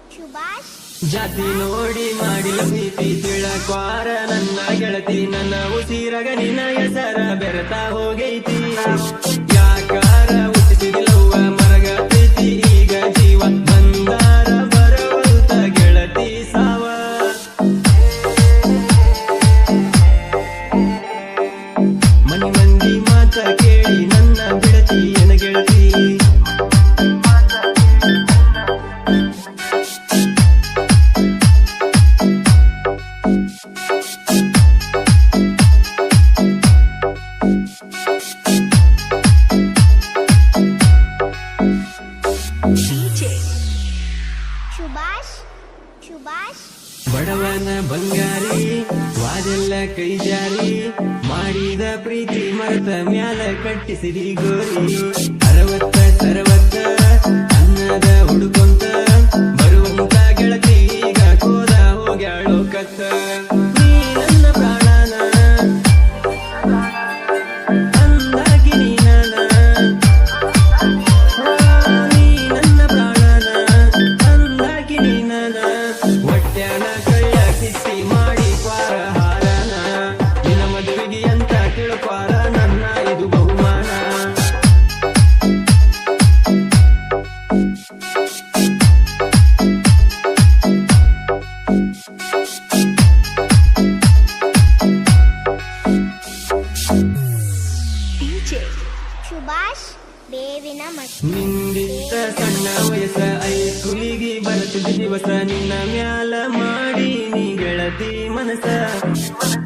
ಸುಭಾಷ್ ಜಾತಿ ನೋಡಿ ಮಾಡಿಲ ಪ್ರೀತಿ ತಿಳಕ್ವಾರ ನನ್ನ ಗೆಳತಿ ನನ್ನ ಉಸಿರಗ ನಿನ್ನ ಹೆಸರ ಬೆರತಾ ಹೋಗೈತಿ ಯಾಕಾರ ಹುಟ್ಟಿಸಿದಿಲ್ಲವ್ವ ಮರಗ ಪ್ರೀತಿ ಈಗ ಜೀವ ಬಂದಾರ ಬರವಲ್ತ ಗೆಳತಿ ಸಾವ ಮನಿ ಮಂದಿ ಮಾತ ಕೇಳಿ ನನ್ನ ಬಿಡತಿ ಎನ ಗೆಳತಿ ಸುಭಾಷ್ ಸುಭಾಷ್ ಬಡವನ ಬಂಗಾರಿ ವಾದೆಲ್ಲ ಕೈ ಜಾರಿ ಮಾಡಿದ ಪ್ರೀತಿ ಮರೆತ ಮ್ಯಾಲ ಕಟ್ಟಿಸಿದಿ ಗೋರಿ 60 ಸರ್ವತ್ತ ಅನ್ನದ ಹುಡುಕೊಂತ ಬರುವಂತ ಗೆಳತಿ ಈಗ ಕೋದ ಹೋಗ್ಯಾಳೋ ಕತ್ತ ನೀ ನನ್ನ ಪ್ರಾಣನ ಅಂದಾಗಿ ನೀನನ ನೀ ನನ್ನ ಪ್ರಾಣನ ಅಂದಾಗಿ ನೀನನ ಹೊಟ್ಯಾನ ಕಳ್ಳ ಕಿತ್ತಿ ಮಾಡಿ ಕ್ವಾರ ಹಾರನ ನಿನ್ನ ಮದುವೆಗೆ ಅಂತ ತಿಳ್ಕ್ವಾರ ನನ್ನ ಇದು ಬಹುಮಾನ ಸುಭಾಷ್ ಬೇವಿನ ಮಟ್ಟಿ ನಿಂದಿತ್ತ ಸಣ್ಣ ವಯಸ್ಸ ಐಸ್ಕೂಲಿಗೆ ಬರುತ್ತಿದ್ದ ದಿವಸ ನಿನ್ನ ಮ್ಯಾಲ ಮಾಡಿ ನೀ ಗೆಳತಿ ಮನಸ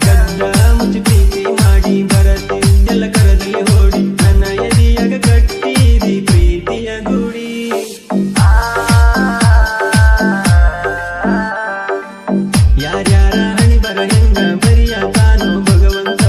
ಕದ್ದ ಮುಚ್ಚಿ ಪ್ರೀತಿ ಮಾಡಿ ಬರತ್ತಿದ್ದೆಲ್ಲ ಕರದಲ್ಲಿ ಓಡಿ ನನ್ನ ಎದೆಯಾಗ ಕಟ್ಟಿದಿ ಪ್ರೀತಿಯ ಗುಡಿ ಯಾರ್ಯಾರ ಹಣಿ ಬರ ಹೆಂಗ ಬರಿಯ ತಾನು ಭಗವಂತ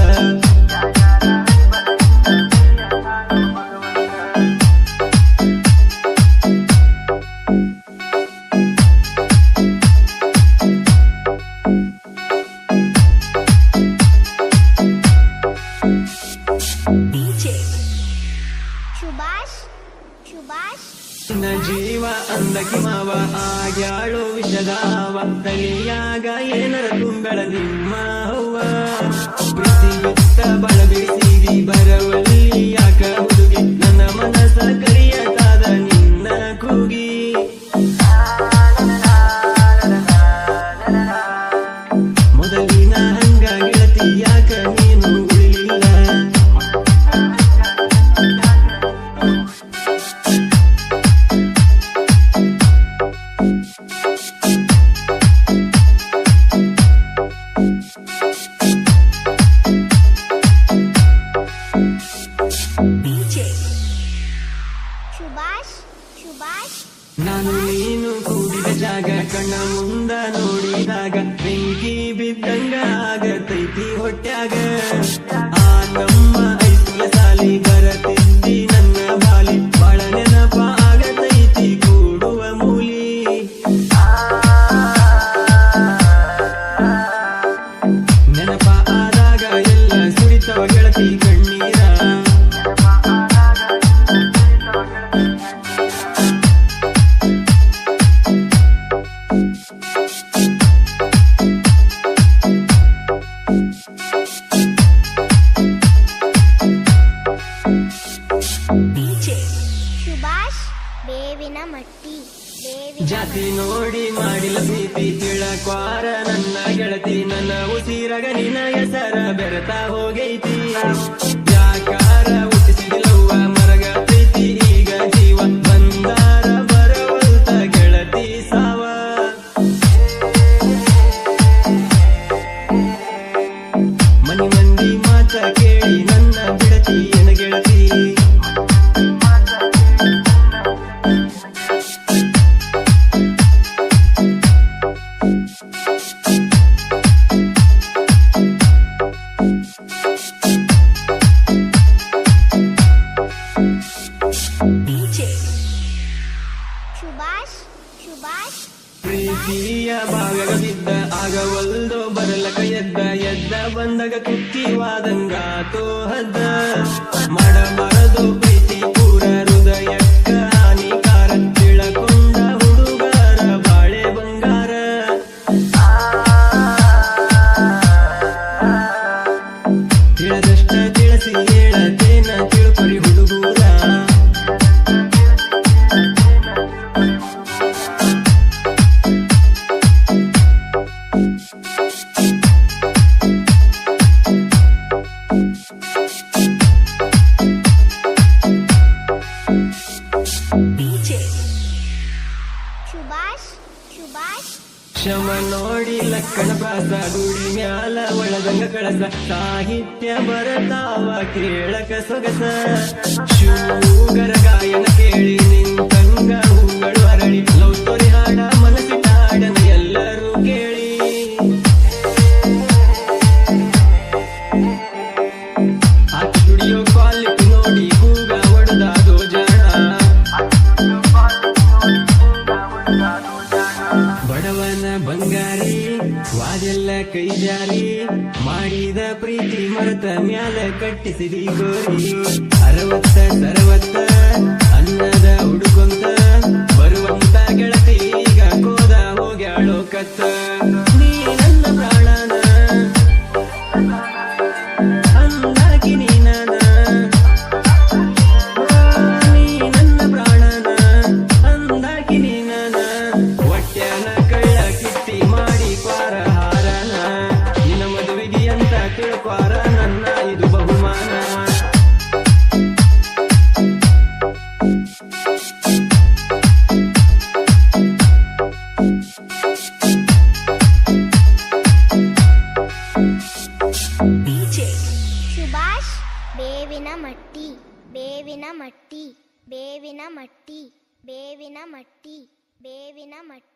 ಸುಭಾಷ್ ಸುಭಾಷ್ ನಿನ್ನ ಜೀವ ಅಂದಕಿ ಮಾವ ಆಗ್ಯಾಳು ವಿಷದಾವ ತಲಿಯಾಗ ಏನರ ತುಂಗಳ ನಿಮ್ಮ ಹವ್ವ ಪ್ರೀತಿ ಬಿತ್ತ ಬಳ ಬಿಡಿಸಿದಿ ಬರವಲ್ಲಿ ಯಾಕ ಹುಡುಗಿ ನನ್ನ ಮನಸ ಕರಿಯತಾದ ನಿನ್ನ ಕೂಗಿ ಮೊದಲಿನ ಹಂಗ ಗೆಳತಿ ಯಾಕ ನೀನು ಉಳಿಲಿಲ್ಲ ಸುಭಾಷ್ ಸುಭಾಷ್ ನಾನು ನೀನು ಕೂಡಿದ ಜಾಗ ಕಣ್ಣ ಮುಂದ ನೋಡಿದಾಗ ಬೆಂಕಿ ಬಿದ್ದಂಗ ಆಗತೈತಿ ಹೊಟ್ಯಾಗ ಆ ನಮ್ಮ ಐಸ್ಕೂಲ ಸಾಲಿ ಬರತಿದ್ದಿ ನನ್ನ ಬಾಲಿ ಬಾಳ ನೆನಪ ಆಗತೈತಿ ಕೂಡುವ ಮೂಲಿ ನೆನಪ ಆದಾಗ ಎಲ್ಲ ಸುರಿತವ ಗೆಳತಿ ಕಣ್ಣೀರ ಸುಭಾಷ್ ಬೇವಿನ ಮಟ್ಟಿ ಜಾತಿ ನೋಡಿ ಮಾಡಿಲ ಪ್ರೀತಿ ತಿಳಕ್ವಾರ ನನ್ನ ಗೆಳತಿ ನನ್ನ ಉಸಿರಗ ನಿನ್ನ ಹೆಸರ ಬೆರತಾ ಹೋಗೈತಿ ಯಾಕಾರ ಹುಟ್ಟಿಸಿದಿಲ್ಲವ್ವ ಮರಗ ಪ್ರೀತಿ ಈಗ ಜೀವ ಬಂದಾರ ಬರವಲ್ತ ಗೆಳತಿ ಸಾವ ಮನಿ ಮಂದಿ ಮಾತ ಕೇಳಿ ನನ್ನ ಬಿಡತಿ ಎನ ಗೆಳತಿ ಸುಭಾಷ್ ಸುಭಾಷ್ ಪ್ರೀತಿಯ ಭಾಗಗ ಬಿದ್ದ ಆಗವಲ್ದೋ ಬರಲಕ ಎದ್ದ ಎದ್ದ ಬಂದಾಗ ಕುಕ್ಕಿವಾದಂಗಾತೋ ಹದ್ದ ಮಾಡಬಾರದು ಪ್ರೀತಿ ಪೂರ ಹೃದಯಕ್ಕ ಹಾನಿಕಾರ ತಿಳಕೊಂಡ ಹುಡುಗರ ಶುಭಾಷ್ ಶುಭಾಷ್ ಶಮ ನೋಡಿ ಲಕ್ಕಣ ಪ್ರಾಸ ಗುಡಿ ಮ್ಯಾಲ ಒಳದಂಗ ಕಳಸ ಸಾಹಿತ್ಯ ಬರತಾವ ಕೇಳಕ ಸೊಗಸ ಶೂಗರ ಗಾಯನ ಕೇಳಿ ನಿಂತಂಗ ಹೂಗಳು ಅರಳಿ ಲವ್ ಸ್ಟೋರಿ ಹಾಡ ಮನಸ್ಸಿಟ್ಟಾಡನ ಎಲ್ಲರೂ ಕೇಳಿ ಆ ಸ್ಟುಡಿಯೋ ಕ್ವಾಲಿಟಿ ನೋಡಿ ಹೂಗ ಒಡದಾದೋ ಜಾಣ ಬಡವನ ಬಂಗಾರಿ ವಾದೆಲ್ಲ ಕೈ ಜಾರಿ ಮಾಡಿದ ಪ್ರೀತಿ ಮರೆತ ಮ್ಯಾಲ ಕಟ್ಟಿಸಿದಿ ಗೋರಿ 60 ಅನ್ನದ ಹುಡುಕೊಂತ ಬರುವಂತ ಗೆಳತಿ ಈಗ ಕೋದ ಹೋಗ್ಯಾಳೋ ಕತ್ತ ನೀ ನನ್ನ ಪ್ರಾಣನ ಅಂದಾಕಿ ನೀನನ ನೀ ನನ್ನ ಪ್ರಾಣನ ಅಂದಾಕಿ ನೀನನ ಹೊಟ್ಯಾನ ಕಳ್ಳ ಕಿಟ್ಟಿ ಮಾಡಿ ಕ್ವಾರ ಹಾರನ ನಿನ್ನ ಮದುವೆಗೆ ಅಂತ ತಿಳ್ಕ್ವಾರ ನನ್ನ ಇದು ಬಹುಮಾನ ಶುಭಾಷ್ ಬೇವಿನ ಮಟ್ಟಿ ಬೇವಿನ ಮಟ್ಟಿ ಬೇವಿನ ಮಟ್ಟಿ ಬೇವಿನ ಮಟ್ಟಿ ಬೇವಿನ ಮಟ್ಟಿ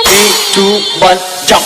Three, two, one, jump.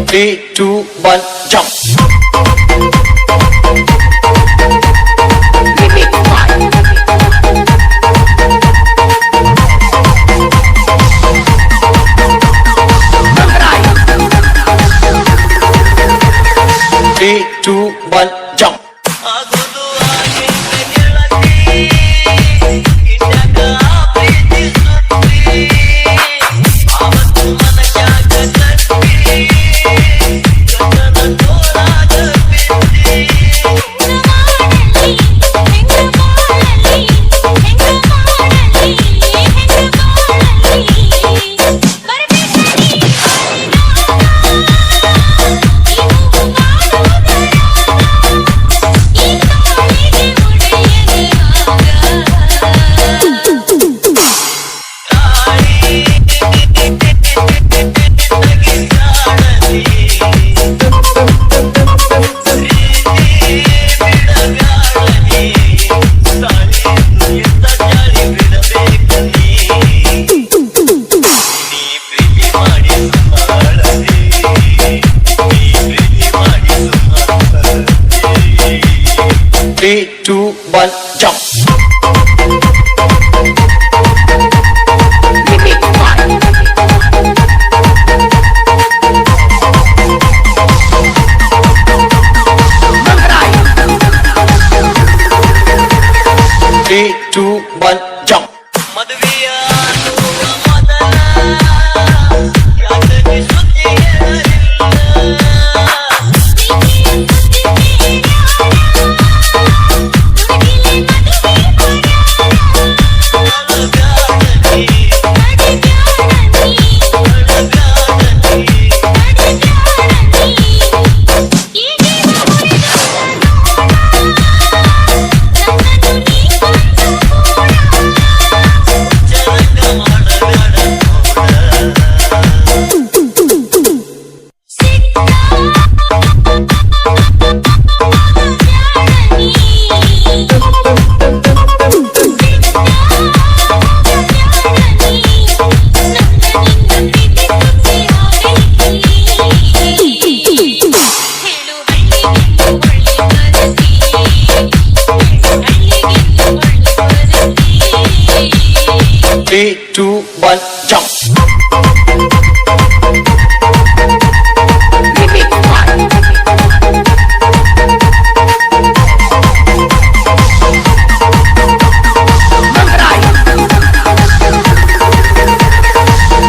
Three, two, one, jump. Three, two, one, jump.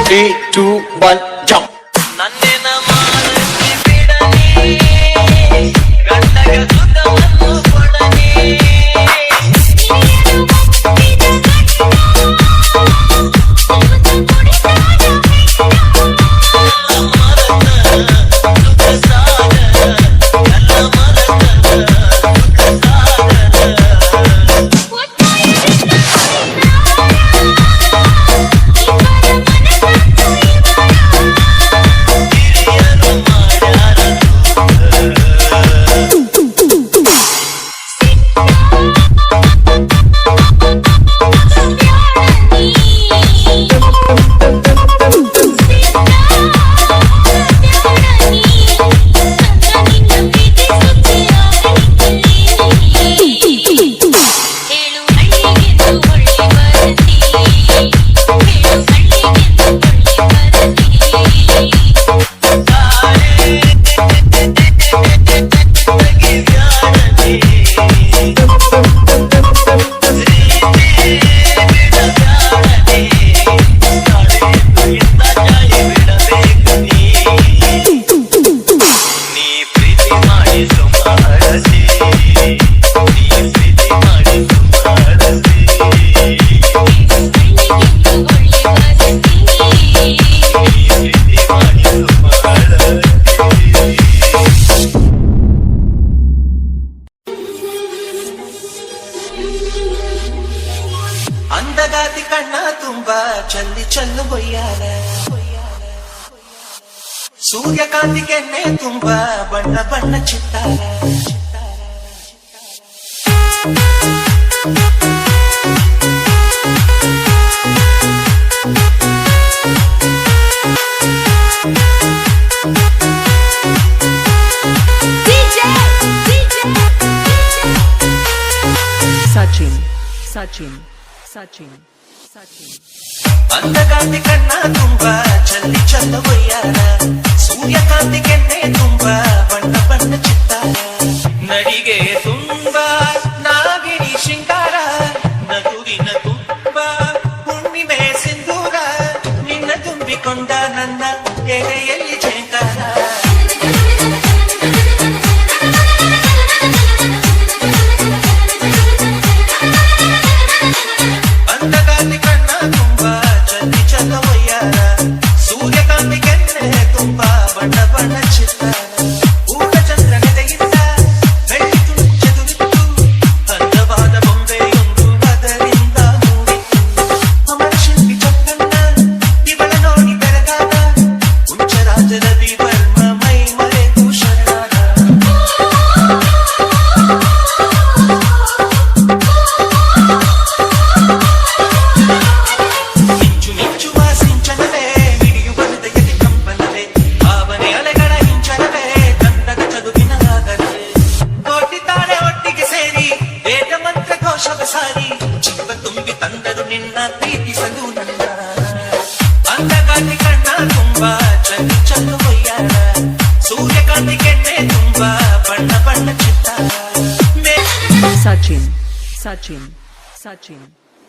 3, 2, 1, jump. ನನ್ನೆನ Manasi ಬಿಡನಿ ಗಂಡಗ ಸುಖವನ್ನು ಕೊಡನಿ ಅಂದಗಾತಿ ಕಣ್ಣ ತುಂಬ ಚಲ್ಲಿ ಚಲ್ಲು ಬೊಯ್ಯಾಲ ಸೂರ್ಯಕಾಂತಿ ಕೆನ್ನೆ ತುಂಬ ಬಣ್ಣ ಬಣ್ಣ ಚಿತ್ತಾರ Sachin, Sachin, Sachin, Sachin. ಅಂದಗಾತಿ ಕಣ್ಣ ತುಂಬ ಚಲ್ಲಿ ಚಲ್ಲ ಬೊಯ್ಯಾರ ಸೂರ್ಯಕಾಂತಿ ಕೆನ್ನೆ ತುಂಬ ಬಣ್ಣ ಬಣ್ಣ ಚಿತ್ತಾರ ನಡಿಗೆ ತುಂಬ ನಾಗಿಣಿ ಶೃಂಗಾರ ನಗುವಿನ ತುಂಬ ಹುಣ್ಣಿಮೆ ಸಿಂಧೂರ ನಿನ್ನ ತುಂಬಿಕೊಂಡ ನನ್ನ ಎದೆಯಲ್ಲಿ ಝೇಂಕಾರ ಅಂದಗಾತಿ ಕಣ್ಣ ತುಂಬ ಚಲ್ಲಿ ಚಲ್ಲ ಬೊಯ್ಯಾರ ಸೂರ್ಯಕಾಂತಿ ಕೆನ್ನೆ ತುಂಬ ಬಣ್ಣ ಬಣ್ಣ ಚಿತ್ತಾರ ಊಟ ಚಂದ್ರನೆದೆಯಿಂದ ಬೆಳ್ಳಿ ತುಂಚೆದುರಿತ್ತು ಅಂದವಾದ ಬೊಂಬೆಯೊಂದು ಅದರಿಂದ ಮೂಡಿತ್ತು ಅಮರ ಶಿಲ್ಪಿ ಚಕ್ಕಣ್ಣ ಇವಳ ನೋಡಿ ಬೆರಗಾದ ಹುಂಚರಾಜ ರವಿ ವರ್ಮ ಮೈ ಮರೆತು ಶರಣಾದ ಮಿಂಚು ಮಿಂಚುವ ಸಿಂಚನವೇ ಹಿಡಿಯುವ ಹೃದಯದ ಕಂಪನವೇ ಭಾವನೆ ಅಲೆಗಳ ಹಿಂಚನವೇ ಗಂಧದ ಚದುವಿನ ಆಗರವೇ ಕೋಟಿ ತಾರೆ ಒಟ್ಟಿಗೆ ಸೇರಿ ವೇದ ಮಂತ್ರ ಘೋಷವ ಸಾರಿ ಜೀವ ತುಂಬಿ ತಂದರು ನಿನ್ನ ಪ್ರೀತಿಸಲು ನನ್ನ ಅಂದಗಾತಿ ಕಣ್ಣ ತುಂಬ ಚಲ್ಲು ಚಲ್ಲು ಬೊಯ್ಯಾರ ಸೂರ್ಯಕಾಂತಿ ಕೆನ್ನೆ ತುಂಬ ಬಣ್ಣ ಬಣ್ಣ ಚಿತ್ತಾರ Sachin, Sachin, Sachin,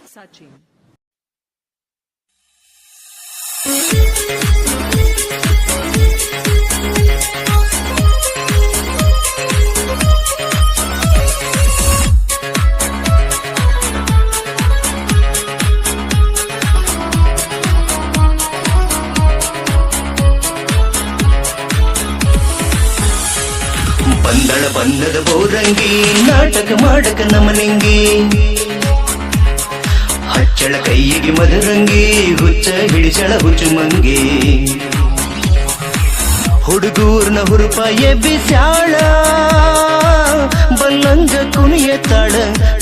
Sachin. ಬಂದಳ ಬಂದದ ಬೋರಂಗಿ ನಾಟಕ ಮಾಡಕ ನಮನಿಂಗಿ ಹಚ್ಚಳ ಕೈಯಿಗೆ ಮದರಂಗಿ ಹುಚ್ಚ ಹಿಡಿಸಳ ಹುಚ್ಚು ಮಂಗಿ ಹುಡುಗೂರ್ನ ಹುರುಪ ಎಬ್ಬಿಸ್ಯಾಳ ಬಲ್ಲಂಗ ಕುಣಿಯತ್ತಾಳ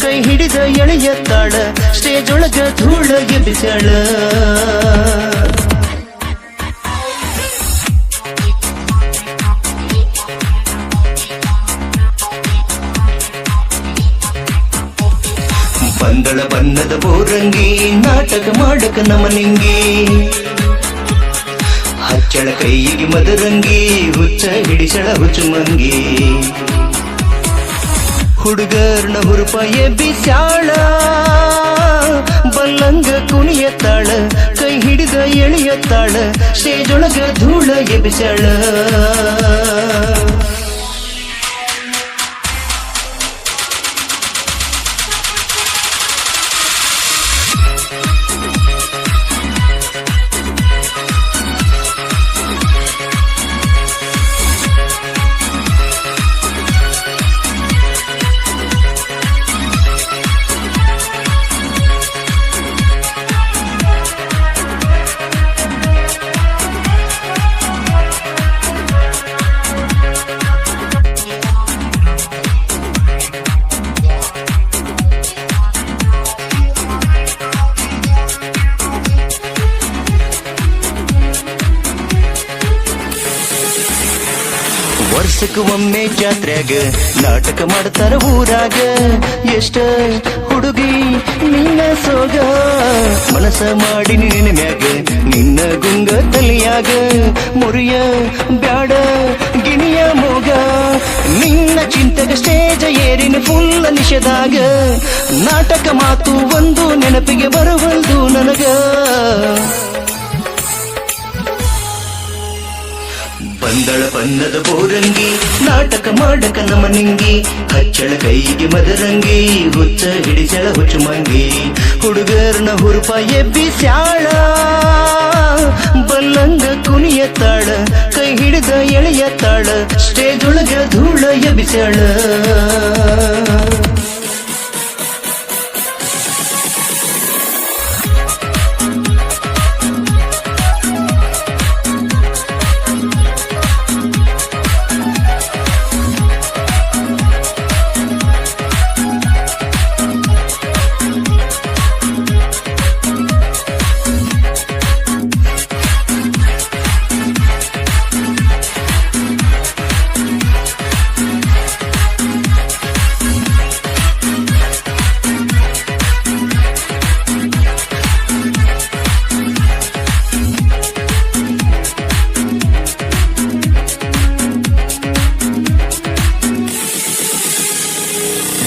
ಕೈ ಹಿಡಿದ ಎಳೆಯತ್ತಾಳ ಸ್ಟೇಜ್ ಒಳಗ ಧೂಳ ಎಬ್ಬಿಸ್ಯಾಳ ಬಂದಳ ಬಣ್ಣದ ಬೋರಂಗಿ ನಾಟಕ ಮಾಡಕ ನಮನಿಂಗಿ ಹಚ್ಚಳ ಕೈಯಿಗೆ ಮದರಂಗಿ ಹುಚ್ಚ ಹಿಡಿಸಳ ಹುಚ್ಚು ಮಂಗಿ ಹುಡುಗರ್ನ ಹುರುಪ ಎಬ್ಬಿಸ್ಯಾಳ ಬಲ್ಲಂಗ ಕುಣಿಯತ್ತಾಳ ಕೈ ಕೈ ಹಿಡಿದ ಎಳೆಯತ್ತಾಳ ಸ್ಟೇಜ್ ಒಳಗ ಧೂಳ ಎಬಿಸಾಳ ವರ್ಷಕ್ಕೆ ಒಮ್ಮೆ ಜಾತ್ರ್ಯಾಗ ನಾಟಕ ಮಾಡ್ತಾರ ಊರಾಗ ಎಷ್ಟ ಹುಡುಗಿ ನಿನ್ನ ಸೋಗ ಮನಸ ಮಾಡಿ ನಿನ್ನ ಮ್ಯಾಗ ನಿನ್ನ ಗುಂಗ ತಲಿಯಾಗ ಮುರಿಯ ಬ್ಯಾಡ ಗಿಣಿಯ ಮೋಗ ನಿನ್ನ ಚಿಂತೆಗ ಸ್ಟೇಜ ಏರಿನ ಫುಲ್ಲ ನಿಷೇಧಾಗ ನಾಟಕ ಮಾತು ಒಂದು ನೆನಪಿಗೆ ಬರುವಲ್ದು ನನಗ ಬಂದಳ ಬಣ್ಣದ ಬೋರಂಗಿ ನಾಟಕ ಮಾಡಕ ನಮನಿಂಗಿ ಹಚ್ಚಳ ಕೈಗೆ ಮದರಂಗಿ ಹುಚ್ಚ ಹಿಡಿಸಳ ಹುಚ್ಚು ಮಂಗಿ ಹುಡುಗರನ ಹುರುಪ ಎಬ್ಬಿಸ್ಯಾಳ ಬಲ್ಲಂಗ ಕುಣಿಯತ್ತಾಳ ಕೈ ಹಿಡಿದ ಎಳೆಯತ್ತಾಳ ಸ್ಟೇಜ್ ಒಳಗ ಧೂಳ ಎಬ್ಬಿಸ್ಯಾಳ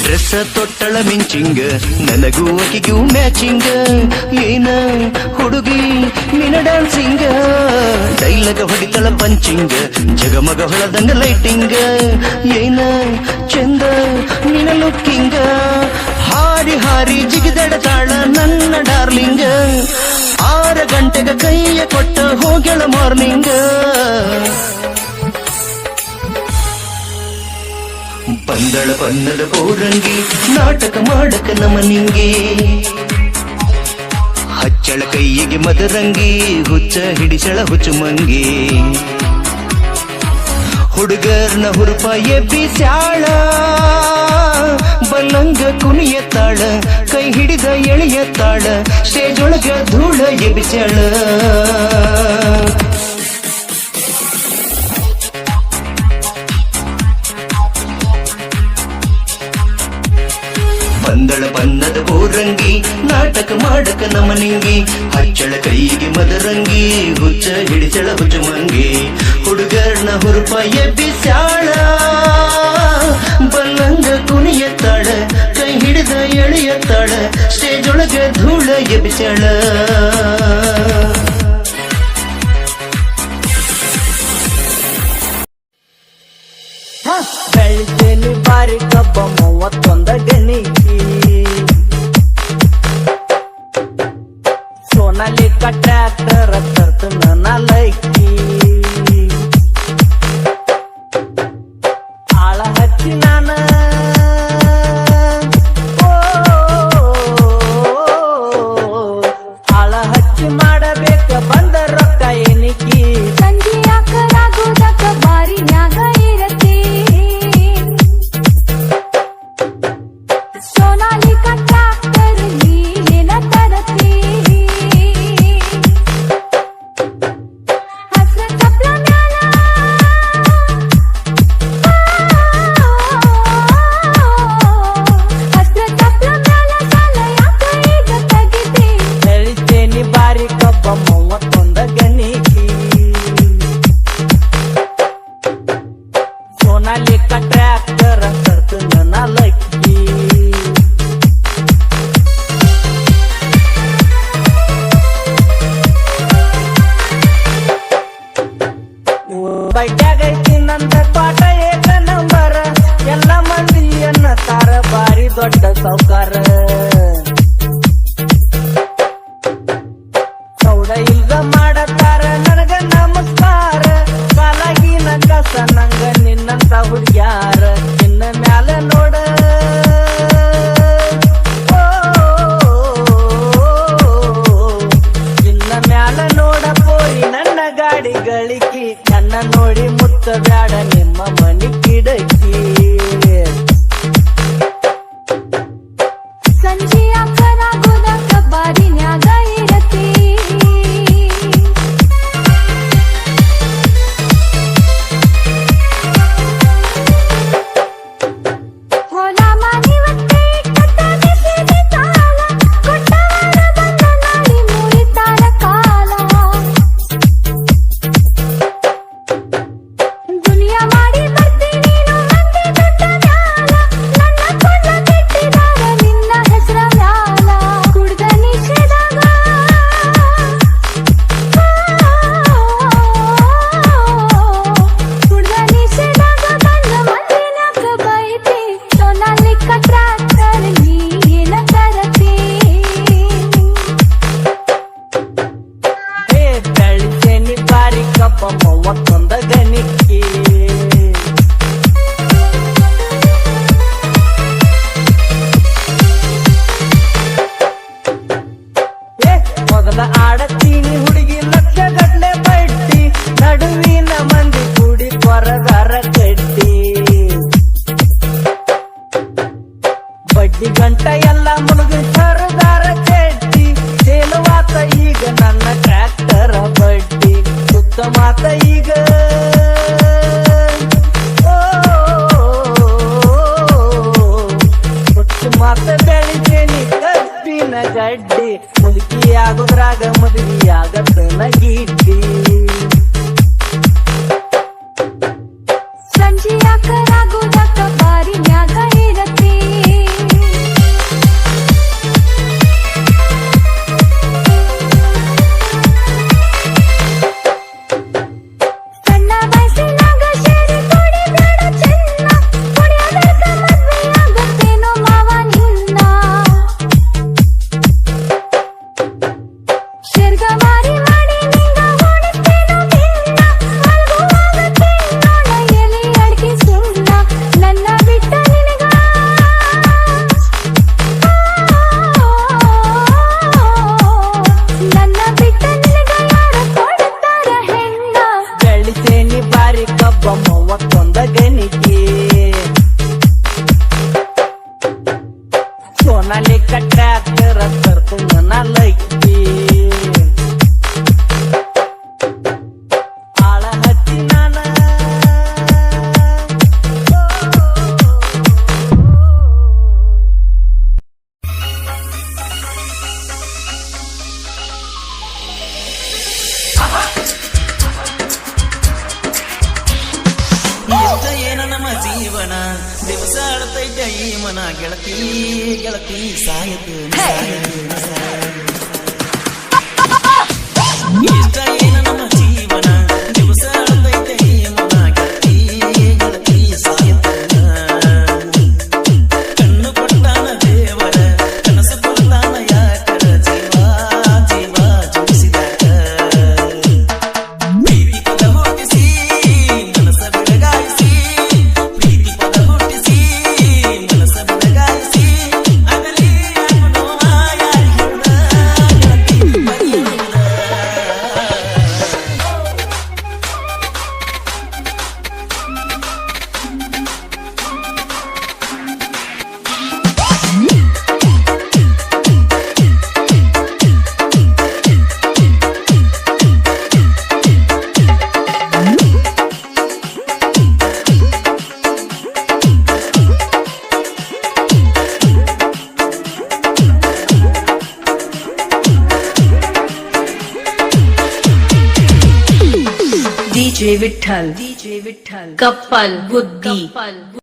ಡ್ರೆಸ್ ತೊಟ್ಟಳ ಮಿಂಚಿಂಗ ನನಗೂ ಆಕಿಗೂ ಮ್ಯಾಚಿಂಗ ಏನ ಹುಡುಗಿ ನಿನ್ನ ಡ್ಯಾನ್ಸಿಂಗ ಡೈಲಗ ಹೊಡಿತಳ ಪಂಚಿಂಗ ಜಗಮಗ ಹೊಳದಂಗ ಲೈಟಿಂಗ ಏನ ಚಂದ ನಿನ್ನ ಲುಕ್ಕಿಂಗ ಹಾರಿ ಹಾರಿ ಜಿಗಿದಡತಾಳ ನನ್ನ ಡಾರ್ಲಿಂಗ 6 ಗಂಟೆಗ ಕೈಯ ಕೊಟ್ಟ ಹೋಗಳ ಮಾರ್ನಿಂಗ ಬಂದಳ ಬಣ್ಣದ ಬೋರಂಗಿ ನಾಟಕ ಮಾಡಕ ನಮನಿಂಗಿ ಹಚ್ಚಳ ಕೈಯಿಗೆ ಮದರಂಗಿ ಹುಚ್ಚ ಹಿಡಿಸಳ ಹುಚ್ಚು ಮಂಗಿ ಹುಡುಗರ್ನ ಹುರುಪ ಎಬ್ಬಿಸ್ಯಾಳ ಬಲ್ಲಂಗ ಕುಣಿಯತ್ತಾಳ ಕೈ ಹಿಡಿದ ಎಳೆಯತ್ತಾಳ ಸ್ಟೇಜ್ ಒಳಗ ಧೂಳ ಎಬ್ಬಿಸ್ಯಾಳ ಬಂದಳ ಬಣ್ಣದ ಬೋರಂಗಿ ನಾಟಕ ಮಾಡಕ ನಮನಿಂಗಿ ಹಚ್ಚಳ ಕೈಗೆ ಮದರಂಗಿ ಹುಚ್ಚ ಹಿಡಿಸಳ ಹುಚ್ಚು ಮಂಗಿ ಹುಡುಗರ್ನ ಹುರುಪ ಎಬ್ಬಿಸ್ಯಾಳ ಬಲ್ಲಂಗ ಕುಣಿಯತ್ತಾಳ ಕೈ ಹಿಡಿದ ಎಳೆಯತ್ತಾಳ ಸ್ಟೇಜ್ ಒಳಗ ಧೂಳ ಎಬ್ಬಿಸ್ಯಾಳ ಬೆಳಿತೇನಿ ಬಾರಿ ಕಬ್ಬ 31 ಗಣಿಗಿ ಸೋನಾಲಿಕ ಟ್ರ್ಯಾಕ್ಟರ್ ತರ್ತನ ನಾಲೈಕಿ ಆಳ ಹಚ್ಚಿ ನಾನ ಬಡ್ಯಾಗೈತಿ ನಂದ ಪಾಠ ಏಕ ನಂಬರ ಎಲ್ಲ ಮಂದಿಯನ್ನ ತಾರ ಬಾರಿ ದೊಡ್ಡ ಸೌಕಾರ ಸೌಡ ಇಲ್ದ ಮಾಡತಾರ ನನಗ ನಮಸ್ಕಾರ ಕಾಲಾಗಿನ ಕಸ ನಂಗ ನಿನ್ನಂತ ಹುಡ್ಗ್ಯಾರ ನಿನ್ನ ಮ್ಯಾಲ ನೋಡ ನಿನ್ನ ಮ್ಯಾಲ ನೋಡ ಪೋರಿ ನನ್ನ ಗಾಡಿ ಗಳಿಕಿ ನನ್ನ ನೋಡಿ ಮುತ್ತ ಬ್ಯಾಡ ನಿಮ್ಮ ಮನಿ ಕಿಡಕಿ ಸಂಜೆಯ ಕರಾಗುದ ಬಾರಿನ್ಯಾಗ ಇರತಿ ಹೊಲ ಮಾನಿವತ್ತೆ ಕತ್ತರಿಸಿದ ಕಾಲ ಕೊಟ್ಟವರ ಬಂದ ನಾಳಿ ಮುರಿತಾರ ಕಾಲ ದುನಿಯಾ ಮಾಡಿ ಬರ್ತೀನಿ ನೀನು ಮಂದಿ ದೊಡ್ಡ ಮ್ಯಾಲ ನನ್ನ ಕೊಂಡ ಕೆಟ್ಟಿದಾಗ ನಿನ್ನ ಹೆಸರ ಮ್ಯಾಲ ಕುಡ್ದ ನಿಷೇಧಾಗ ಕುಡ್ದ ನಿಷೇಧಾಗ ಬಂದ ಮಂದಿನಾಗ ಬೈತಿ ಸೋನಾಲಿಕ್ಕ ಟ್ರ್ಯಾಕ್ಟರ್ ನೀ ಏನ ತರತಿ ಹೇ ಬೆಳಿತೇನಿ ಬಾರಿ ಕಬ್ಬ ಮೂವತ್ತೊಂದ ಗಣಿಕಿ ಮೊದಲ ಆಡತೀನಿ ಹುಡುಗಿ ಲಕ್ಷ ಗಟ್ಲೆ ಬಡ್ಡಿ ನಡುವಿನ ಮಂದಿ ಕೂಡಿ ಕೊರಗಾರ ಕಟ್ಟಿ ಬಡ್ಡಿ ಗಂಟ ಎಲ್ಲ ಮುಳುಗಿ ಸರದಾರ ಚೆಟ್ಟಿ ತೇಲುವಾತ ಈಗ ನನ್ನ ಟ್ರ್ಯಾಕ್ಟರ ಬಡ್ಡಿ ಸುತ್ತ ಮಾತ ಈಗ ಸುತ್ತ ಮಾತ ಬೆಳಿತೇನಿ ಕಬ್ಬಿನ ಗಡ್ಡಿ ಮುದುಕಿ ಆಗುದ್ರಾಗ ಮದುವೆ ಆಗತ್ತನ ಗಿಡ್ಡಿ ಸಂಜೆಯ ಕರಾಗುದ ಬಾರಿನ್ಯಾಗ ಇರತಿ ಸಣ್ಣ ವಯಸ್ಸಿನಾಗ ಶೇರಿ ಕುಡಿಬೇಡ ಚೆನ್ನ ಕುಡಿಯೋದಕ್ಕ ಮದ್ವೆಯಾಗತ್ತೇನೋ ಮಾವ ನಿನ್ನ ಶೇರ್ಗ ಮಾರಿ ಮಾಡಿ ನಿಂಗ ಓಡಿಸ್ತೇನೋ ನಿನ್ನ ಮಲ್ಗುವಾಗ ತಿನ್ನೋಣ ಎಲೆ ಅಡ್ಗೆ ಸುಣ್ಣ ನನ್ನ ಬಿಟ್ಟ ನಿನಗ ನನ್ನ ಬಿಟ್ಟ ನಿನಗ ಯಾರು ಕೊಡ್ತಾರ ಹೆಣ್ಣ ಬೆಳಿತೇನಿ ಬಾರಿ ಕಬ್ಬ ಮೂವತ್ತೊಂದ ಗಣಿಕಿ ಸೋನಾಲಿಕ್ಕ ಟ್ರ್ಯಾಕ್ಟರ್ ತರ್ತುನ ಲಕ್ಕಿ ಆಳ ಹತ್ತಿ ನಾನ ಎಷ್ಟ ಏನ ನಮ್ಮ ಜೀವನ ದಿವಸ ಅಳತೈತೆ ಈ ಮನ ಗೆಳತಿ ಗೆಳತಿ ಸಾಯತು ಎಷ್ಟ ಏನ ನಮ್ಮ ಜೀವನ ದಿವಸ ಅಳತೈತೆ ಈ ಮನ ಗೆಳತಿ ಗೆಳತಿ ಸಾಯತು ಕಣ್ಣು ಕೊಟ್ಟಾನ ದೇವರ ಕನಸು ಕೊಟ್ಟಾನ ಯಾಕರ ಜೀವ ಜೀವ ಜೋಡಿಸಿದಾಗ ಪ್ರೀತಿ ಪದ ಹುಟ್ಟಿಸಿ ಮನಸ ಬೆಳಗಾಯಿಸಿ ಪ್ರೀತಿ ಪದ ಹುಟ್ಟಿಸಿ ಮನಸ ಬೆಳಗಾಯಿಸಿ ಅಗಲಿ ನೋವ ಯಾರಿಗುಂದ ಗೆಳತಿ ಬರೆಯುವುದ DJ Vitthal, कप्पल बुद्धि